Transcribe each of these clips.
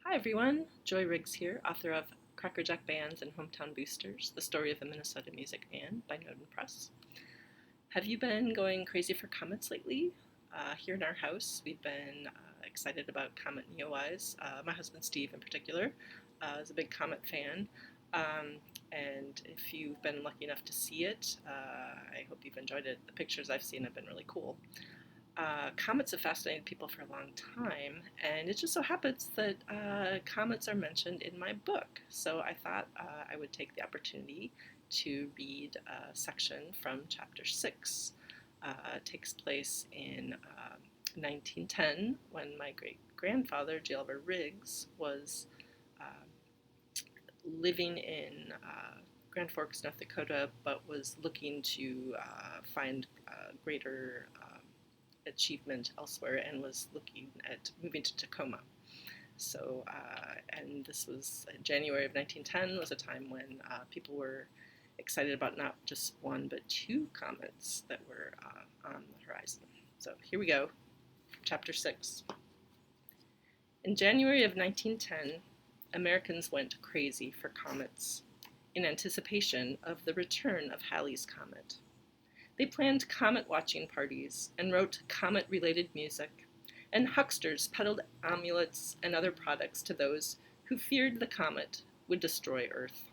Hi everyone, Joy Riggs here, author of Crackerjack Bands and Hometown Boosters, The Story of a Minnesota Music Band by Noden Press. Have you been going crazy for comets lately? Here in our house, we've been excited about Comet Neowise. My husband Steve in particular is a big Comet fan, and if you've been lucky enough to see it, I hope you've enjoyed it. The pictures I've seen have been really cool. Comets have fascinated people for a long time, and it just so happens that comets are mentioned in my book. So I thought I would take the opportunity to read a section from chapter 6. It takes place in 1910 when my great-grandfather, J. Riggs, was living in Grand Forks, North Dakota, but was looking to find greater achievement elsewhere and was looking at moving to Tacoma. So, and this was January of 1910, was a time when people were excited about not just one but two comets that were on the horizon. So here we go, chapter 6. In January of 1910, Americans went crazy for comets in anticipation of the return of Halley's Comet. They planned comet-watching parties and wrote comet-related music, and hucksters peddled amulets and other products to those who feared the comet would destroy Earth.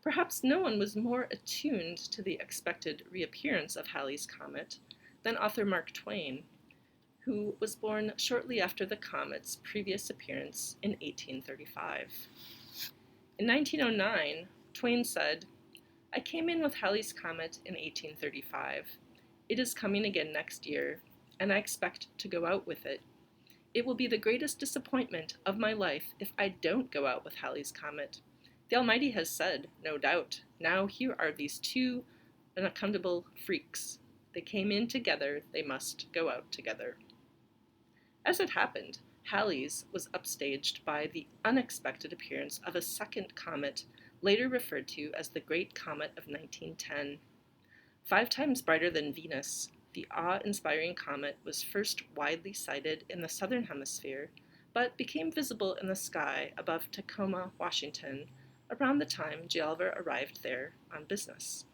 Perhaps no one was more attuned to the expected reappearance of Halley's Comet than author Mark Twain, who was born shortly after the comet's previous appearance in 1835. In 1909, Twain said, "I came in with Halley's Comet in 1835. It is coming again next year, and I expect to go out with it. It will be the greatest disappointment of my life if I don't go out with Halley's Comet. The Almighty has said, no doubt. Now here are these two unaccountable freaks. They came in together, they must go out together." As it happened, Halley's was upstaged by the unexpected appearance of a second comet, later referred to as the Great Comet of 1910. 5 times brighter than Venus, the awe-inspiring comet was first widely sighted in the southern hemisphere, but became visible in the sky above Tacoma, Washington, around the time Gialver arrived there on business.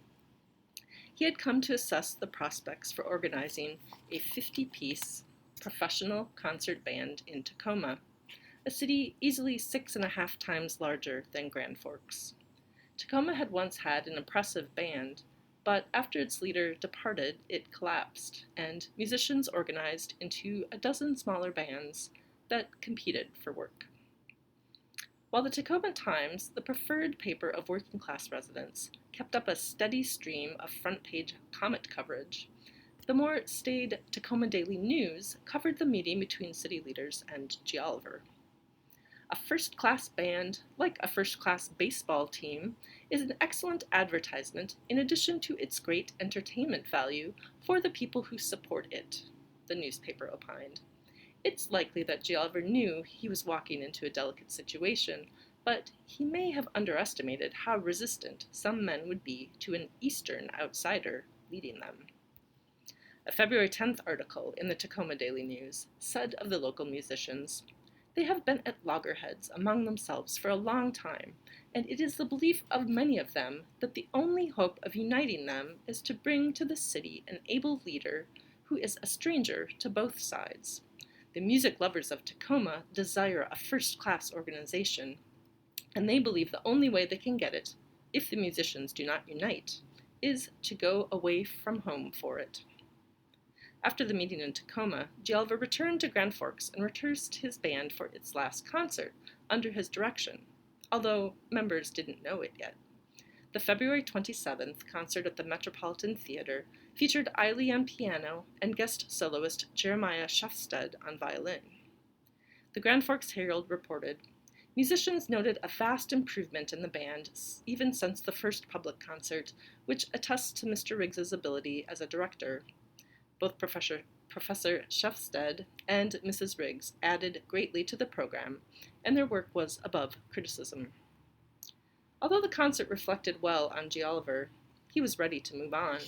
He had come to assess the prospects for organizing a 50-piece professional concert band in Tacoma, a city easily 6.5 times larger than Grand Forks. Tacoma had once had an impressive band, but after its leader departed, it collapsed, and musicians organized into a dozen smaller bands that competed for work. While the Tacoma Times, the preferred paper of working-class residents, kept up a steady stream of front-page comet coverage, the more staid Tacoma Daily News covered the meeting between city leaders and Gialver. A first-class band, like a first-class baseball team, is an excellent advertisement in addition to its great entertainment value for the people who support it, the newspaper opined. It's likely that Gialver knew he was walking into a delicate situation, but he may have underestimated how resistant some men would be to an Eastern outsider leading them. A February 10th article in the Tacoma Daily News said of the local musicians, "They have been at loggerheads among themselves for a long time, and it is the belief of many of them that the only hope of uniting them is to bring to the city an able leader who is a stranger to both sides. The music lovers of Tacoma desire a first-class organization, and they believe the only way they can get it, if the musicians do not unite, is to go away from home for it." After the meeting in Tacoma, Gialver returned to Grand Forks and rehearsed his band for its last concert under his direction, although members didn't know it yet. The February 27th concert at the Metropolitan Theater featured Eiley on piano and guest soloist Jeremiah Shufstead on violin. The Grand Forks Herald reported, "Musicians noted a vast improvement in the band even since the first public concert, which attests to Mr. Riggs's ability as a director. Both Professor Shufstead and Mrs. Riggs added greatly to the program, and their work was above criticism." Although the concert reflected well on Gialver, he was ready to move on.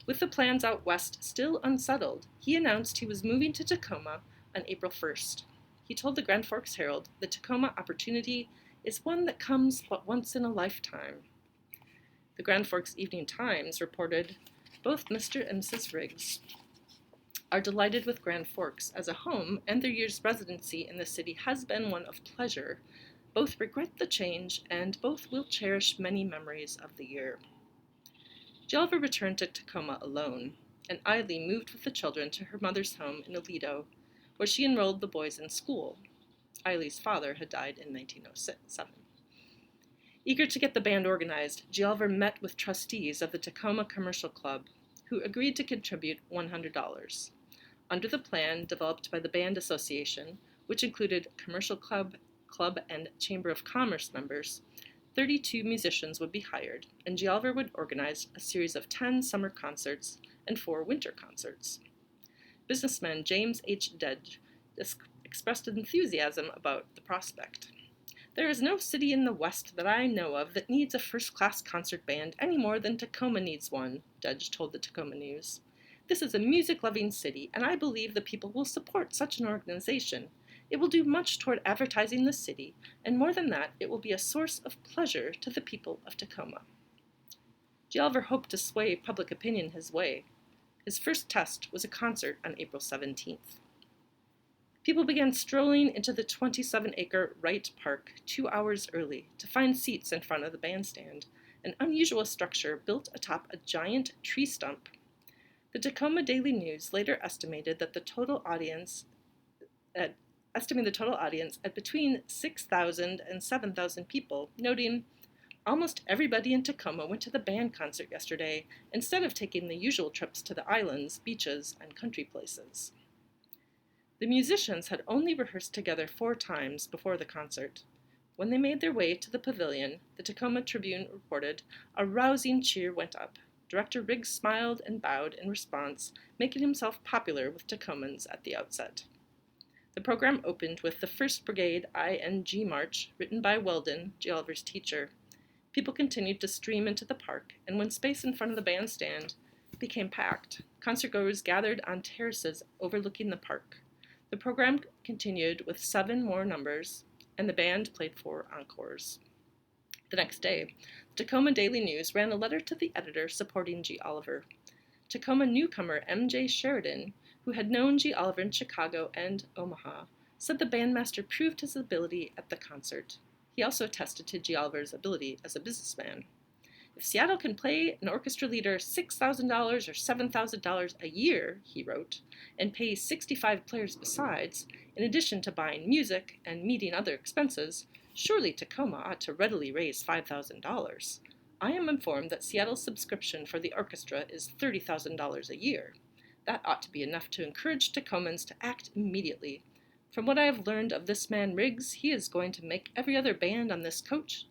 With the plans out west still unsettled, he announced he was moving to Tacoma on April 1st. he told the Grand Forks Herald the Tacoma opportunity is one that comes but once in a lifetime. The Grand Forks Evening Times reported, both Mr. and Mrs. Riggs are delighted with Grand Forks as a home, and their year's residency in the city has been one of pleasure. Both regret the change, and both will cherish many memories of the year. Gialver returned to Tacoma alone, and Eiley moved with the children to her mother's home in Aledo, where she enrolled the boys in school. Eiley's father had died in 1907. Eager to get the band organized, Gialver met with trustees of the Tacoma Commercial Club, who agreed to contribute $100. Under the plan developed by the Band Association, which included Commercial Club, and Chamber of Commerce members, 32 musicians would be hired, and Gialver would organize a series of 10 summer concerts and 4 winter concerts. Businessman James H. Dedge expressed enthusiasm about the prospect. There is no city in the West that I know of that needs a first-class concert band any more than Tacoma needs one, Dedge told the Tacoma News. This is a music-loving city, and I believe the people will support such an organization. It will do much toward advertising the city, and more than that, it will be a source of pleasure to the people of Tacoma. Gialver hoped to sway public opinion his way. His first test was a concert on April 17th. People began strolling into the 27-acre Wright Park 2 hours early to find seats in front of the bandstand, an unusual structure built atop a giant tree stump. The Tacoma Daily News later estimated the total audience at between 6,000 and 7,000 people, noting, almost everybody in Tacoma went to the band concert yesterday instead of taking the usual trips to the islands, beaches, and country places. The musicians had only rehearsed together 4 times before the concert. When they made their way to the pavilion, the Tacoma Tribune reported, a rousing cheer went up. Director Riggs smiled and bowed in response, making himself popular with Tacomans at the outset. The program opened with the 1st Brigade ING March, written by Weldon, Gialver's teacher. People continued to stream into the park, and when space in front of the bandstand became packed, concertgoers gathered on terraces overlooking the park. The program continued with 7 more numbers, and the band played 4 encores. The next day, the Tacoma Daily News ran a letter to the editor supporting Gialver. Tacoma newcomer M.J. Sheridan, who had known Gialver in Chicago and Omaha, said the bandmaster proved his ability at the concert. He also attested to Gialver's ability as a businessman. If Seattle can pay an orchestra leader $6,000 or $7,000 a year, he wrote, and pay 65 players besides, in addition to buying music and meeting other expenses, surely Tacoma ought to readily raise $5,000. I am informed that Seattle's subscription for the orchestra is $30,000 a year. That ought to be enough to encourage Tacomans to act immediately. From what I have learned of this man Riggs, he is going to make every other band on this coast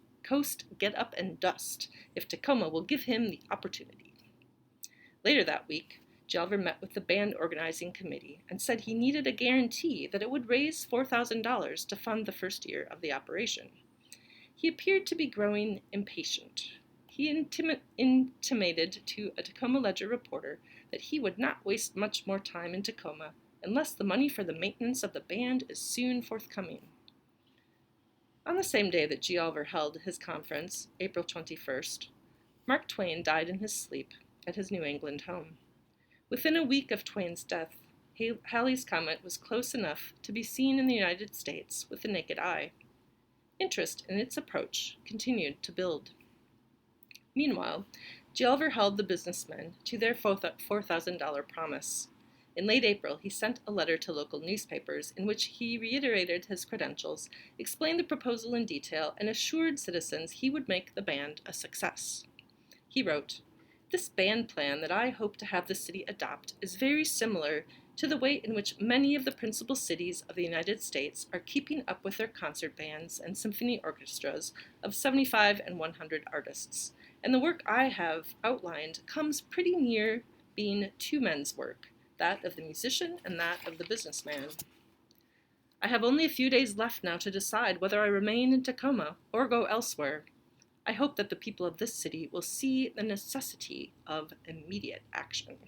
get up and dust, if Tacoma will give him the opportunity. Later that week, Gialver met with the band organizing committee and said he needed a guarantee that it would raise $4,000 to fund the first year of the operation. He appeared to be growing impatient. He intimated to a Tacoma Ledger reporter that he would not waste much more time in Tacoma unless the money for the maintenance of the band is soon forthcoming. On the same day that Gialver held his conference, April 21st, Mark Twain died in his sleep at his New England home. Within a week of Twain's death, Halley's Comet was close enough to be seen in the United States with the naked eye. Interest in its approach continued to build. Meanwhile, Gialver held the businessmen to their $4,000 promise. In late April, he sent a letter to local newspapers in which he reiterated his credentials, explained the proposal in detail, and assured citizens he would make the band a success. He wrote, "This band plan that I hope to have the city adopt is very similar to the way in which many of the principal cities of the United States are keeping up with their concert bands and symphony orchestras of 75 and 100 artists, and the work I have outlined comes pretty near being 2 men's work, that of the musician and that of the businessman. I have only a few days left now to decide whether I remain in Tacoma or go elsewhere. I hope that the people of this city will see the necessity of immediate action."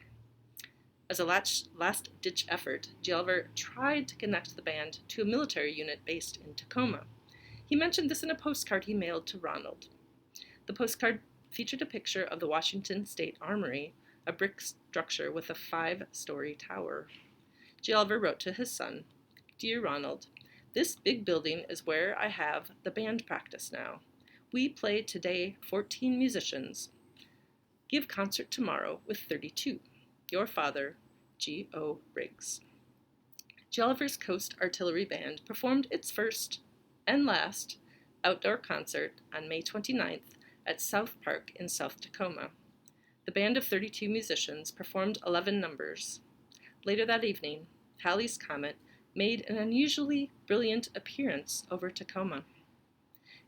As a last-ditch effort, Gialver tried to connect the band to a military unit based in Tacoma. He mentioned this in a postcard he mailed to Ronald. The postcard featured a picture of the Washington State Armory, a brick structure with a 5-story tower. Gialver wrote to his son, "Dear Ronald, this big building is where I have the band practice now. We play today 14 musicians. Give concert tomorrow with 32. Your father, G.O. Riggs." Gialver's Coast Artillery Band performed its first and last outdoor concert on May 29th at South Park in South Tacoma. The band of 32 musicians performed 11 numbers. Later that evening, Halley's Comet made an unusually brilliant appearance over Tacoma.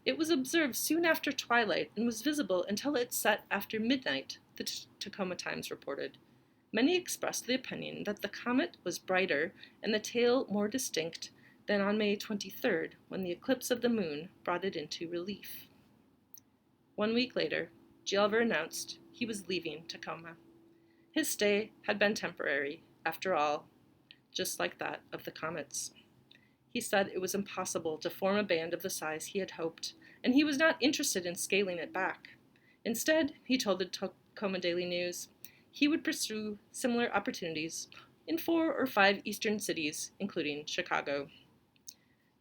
It was observed soon after twilight and was visible until it set after midnight, the Tacoma Times reported. Many expressed the opinion that the comet was brighter and the tail more distinct than on May 23rd, when the eclipse of the moon brought it into relief. 1 week later, Gialver announced he was leaving Tacoma. His stay had been temporary, after all, just like that of the comets. He said it was impossible to form a band of the size he had hoped, and he was not interested in scaling it back. Instead, he told the Tacoma Daily News, he would pursue similar opportunities in 4 or 5 eastern cities, including Chicago.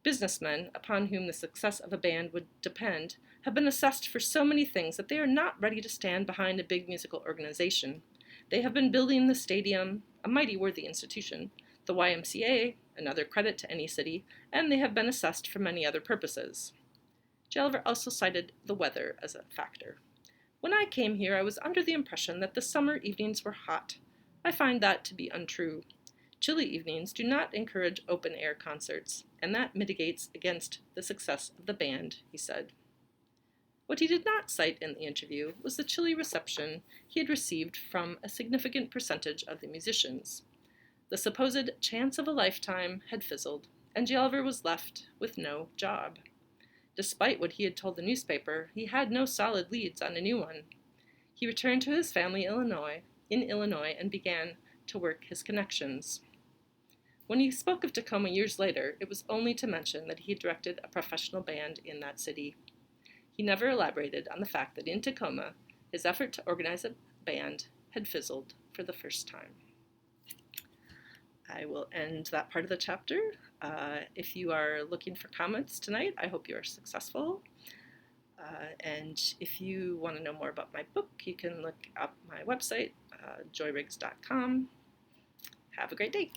Businessmen, upon whom the success of a band would depend, have been assessed for so many things that they are not ready to stand behind a big musical organization. They have been building the stadium, a mighty worthy institution, the YMCA, another credit to any city, and they have been assessed for many other purposes. Gialver also cited the weather as a factor. When I came here, I was under the impression that the summer evenings were hot. I find that to be untrue. Chilly evenings do not encourage open-air concerts, and that mitigates against the success of the band, he said. What he did not cite in the interview was the chilly reception he had received from a significant percentage of the musicians. The supposed chance of a lifetime had fizzled, and Gialver was left with no job. Despite what he had told the newspaper, he had no solid leads on a new one. He returned to his family in Illinois and began to work his connections. When he spoke of Tacoma years later, it was only to mention that he had directed a professional band in that city. He never elaborated on the fact that in Tacoma, his effort to organize a band had fizzled for the first time. I will end that part of the chapter. If you are looking for comments tonight, I hope you are successful. And if you want to know more about my book, you can look up my website, joyriggs.com. Have a great day.